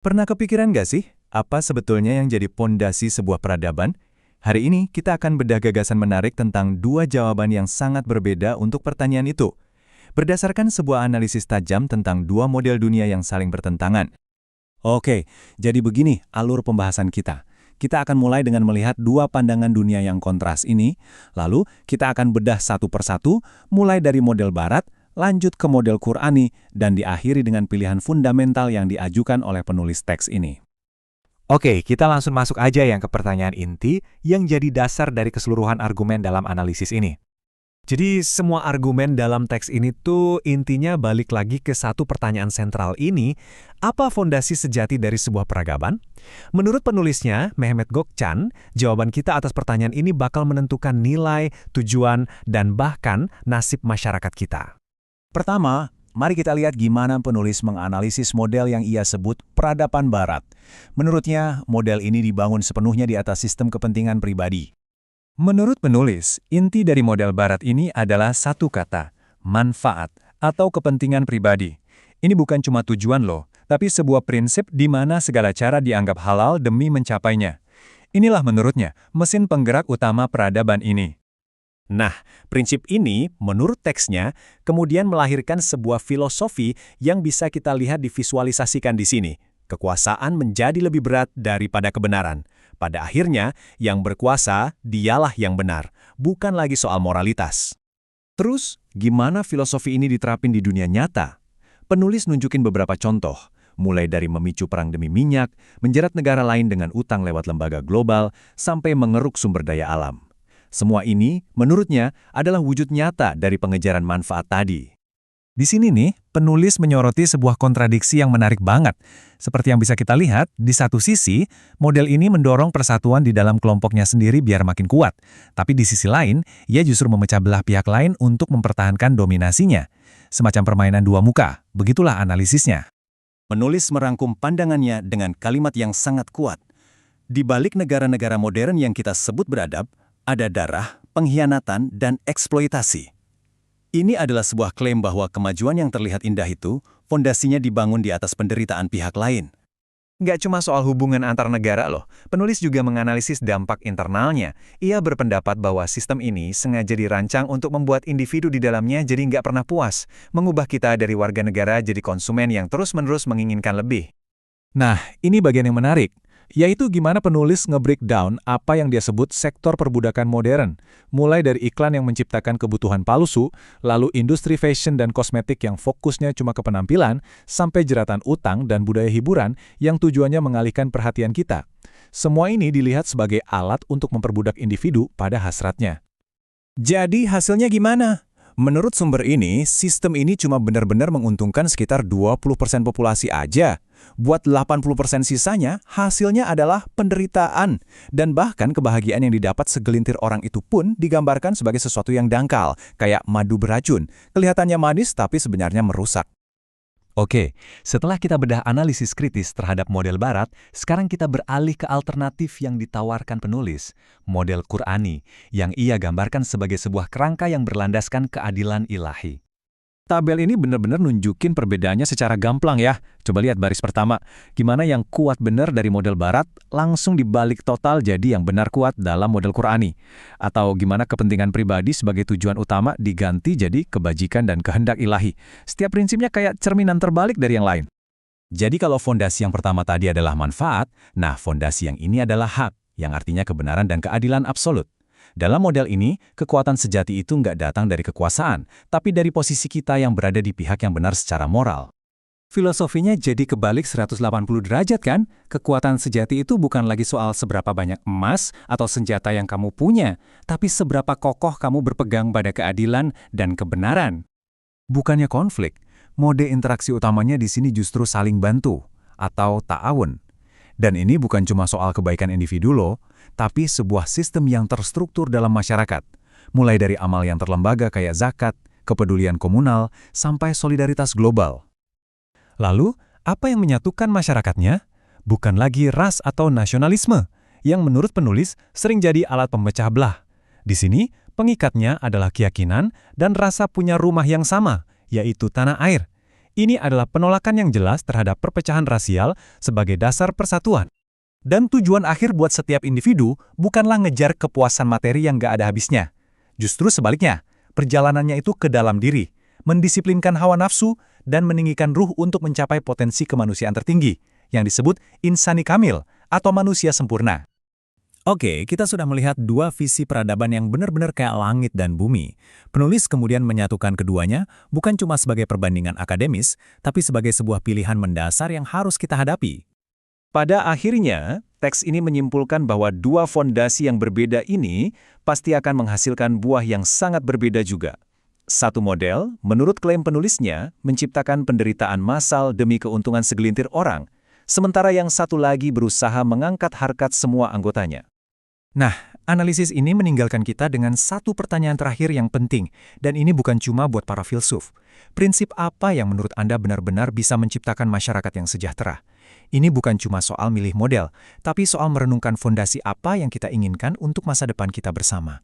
Pernah kepikiran nggak sih, apa sebetulnya yang jadi pondasi sebuah peradaban? Hari ini kita akan bedah gagasan menarik tentang dua jawaban yang sangat berbeda untuk pertanyaan itu. Berdasarkan sebuah analisis tajam tentang dua model dunia yang saling bertentangan. Oke, jadi begini alur pembahasan kita. Kita akan mulai dengan melihat dua pandangan dunia yang kontras ini, lalu kita akan bedah satu persatu, mulai dari model barat, lanjut ke model Qur'ani, dan diakhiri dengan pilihan fundamental yang diajukan oleh penulis teks ini. Oke, kita langsung masuk aja yang ke pertanyaan inti yang jadi dasar dari keseluruhan argumen dalam analisis ini. Jadi semua argumen dalam teks ini tuh intinya balik lagi ke satu pertanyaan sentral ini, apa fondasi sejati dari sebuah peradaban? Menurut penulisnya, Mehmet Gökçen, jawaban kita atas pertanyaan ini bakal menentukan nilai, tujuan, dan bahkan nasib masyarakat kita. Pertama, mari kita lihat gimana penulis menganalisis model yang ia sebut peradaban barat. Menurutnya, model ini dibangun sepenuhnya di atas sistem kepentingan pribadi. Menurut penulis, inti dari model barat ini adalah satu kata, manfaat atau kepentingan pribadi. Ini bukan cuma tujuan loh, tapi sebuah prinsip di mana segala cara dianggap halal demi mencapainya. Inilah menurutnya mesin penggerak utama peradaban ini. Nah, prinsip ini, menurut teksnya, kemudian melahirkan sebuah filosofi yang bisa kita lihat divisualisasikan di sini. Kekuasaan menjadi lebih berat daripada kebenaran. Pada akhirnya, yang berkuasa, dialah yang benar, bukan lagi soal moralitas. Terus, gimana filosofi ini diterapin di dunia nyata? Penulis nunjukin beberapa contoh, mulai dari memicu perang demi minyak, menjerat negara lain dengan utang lewat lembaga global, sampai mengeruk sumber daya alam. Semua ini, menurutnya, adalah wujud nyata dari pengejaran manfaat tadi. Di sini nih, penulis menyoroti sebuah kontradiksi yang menarik banget. Seperti yang bisa kita lihat, di satu sisi, model ini mendorong persatuan di dalam kelompoknya sendiri biar makin kuat. Tapi di sisi lain, ia justru memecah belah pihak lain untuk mempertahankan dominasinya. Semacam permainan dua muka, begitulah analisisnya. Penulis merangkum pandangannya dengan kalimat yang sangat kuat. Di balik negara-negara modern yang kita sebut beradab, ada darah, pengkhianatan, dan eksploitasi. Ini adalah sebuah klaim bahwa kemajuan yang terlihat indah itu, fondasinya dibangun di atas penderitaan pihak lain. Nggak cuma soal hubungan antar negara loh, penulis juga menganalisis dampak internalnya. Ia berpendapat bahwa sistem ini sengaja dirancang untuk membuat individu di dalamnya jadi nggak pernah puas, mengubah kita dari warga negara jadi konsumen yang terus-menerus menginginkan lebih. Nah, ini bagian yang menarik, yaitu gimana penulis nge-breakdown apa yang dia sebut sektor perbudakan modern, mulai dari iklan yang menciptakan kebutuhan palsu, lalu industri fashion dan kosmetik yang fokusnya cuma ke penampilan, sampai jeratan utang dan budaya hiburan yang tujuannya mengalihkan perhatian kita. Semua ini dilihat sebagai alat untuk memperbudak individu pada hasratnya. Jadi hasilnya gimana? Menurut sumber ini, sistem ini cuma benar-benar menguntungkan sekitar 20% populasi aja. Buat 80% sisanya, hasilnya adalah penderitaan. Dan bahkan kebahagiaan yang didapat segelintir orang itu pun digambarkan sebagai sesuatu yang dangkal, kayak madu beracun. Kelihatannya manis tapi sebenarnya merusak. Oke, setelah kita bedah analisis kritis terhadap model barat, sekarang kita beralih ke alternatif yang ditawarkan penulis, model Qur'ani, yang ia gambarkan sebagai sebuah kerangka yang berlandaskan keadilan ilahi. Tabel ini benar-benar nunjukin perbedaannya secara gamblang ya. Coba lihat baris pertama, gimana yang kuat benar dari model barat langsung dibalik total jadi yang benar kuat dalam model Qur'ani. Atau gimana kepentingan pribadi sebagai tujuan utama diganti jadi kebajikan dan kehendak ilahi. Setiap prinsipnya kayak cerminan terbalik dari yang lain. Jadi kalau fondasi yang pertama tadi adalah manfaat, nah fondasi yang ini adalah hak, yang artinya kebenaran dan keadilan absolut. Dalam model ini, kekuatan sejati itu nggak datang dari kekuasaan, tapi dari posisi kita yang berada di pihak yang benar secara moral. Filosofinya jadi kebalik 180 derajat kan? Kekuatan sejati itu bukan lagi soal seberapa banyak emas atau senjata yang kamu punya, tapi seberapa kokoh kamu berpegang pada keadilan dan kebenaran. Bukannya konflik, mode interaksi utamanya di sini justru saling bantu, atau ta'awun. Dan ini bukan cuma soal kebaikan individu loh, tapi sebuah sistem yang terstruktur dalam masyarakat. Mulai dari amal yang terlembaga kayak zakat, kepedulian komunal, sampai solidaritas global. Lalu, apa yang menyatukan masyarakatnya? Bukan lagi ras atau nasionalisme, yang menurut penulis sering jadi alat pemecah belah. Di sini, pengikatnya adalah keyakinan dan rasa punya rumah yang sama, yaitu tanah air. Ini adalah penolakan yang jelas terhadap perpecahan rasial sebagai dasar persatuan. Dan tujuan akhir buat setiap individu bukanlah ngejar kepuasan materi yang gak ada habisnya. Justru sebaliknya, perjalanannya itu ke dalam diri, mendisiplinkan hawa nafsu, dan meninggikan ruh untuk mencapai potensi kemanusiaan tertinggi, yang disebut insani kamil, atau manusia sempurna. Oke, kita sudah melihat dua visi peradaban yang benar-benar kayak langit dan bumi. Penulis kemudian menyatukan keduanya, bukan cuma sebagai perbandingan akademis, tapi sebagai sebuah pilihan mendasar yang harus kita hadapi. Pada akhirnya, teks ini menyimpulkan bahwa dua fondasi yang berbeda ini pasti akan menghasilkan buah yang sangat berbeda juga. Satu model, menurut klaim penulisnya, menciptakan penderitaan massal demi keuntungan segelintir orang, sementara yang satu lagi berusaha mengangkat harkat semua anggotanya. Nah, analisis ini meninggalkan kita dengan satu pertanyaan terakhir yang penting, dan ini bukan cuma buat para filsuf. Prinsip apa yang menurut Anda benar-benar bisa menciptakan masyarakat yang sejahtera? Ini bukan cuma soal milih model, tapi soal merenungkan fondasi apa yang kita inginkan untuk masa depan kita bersama.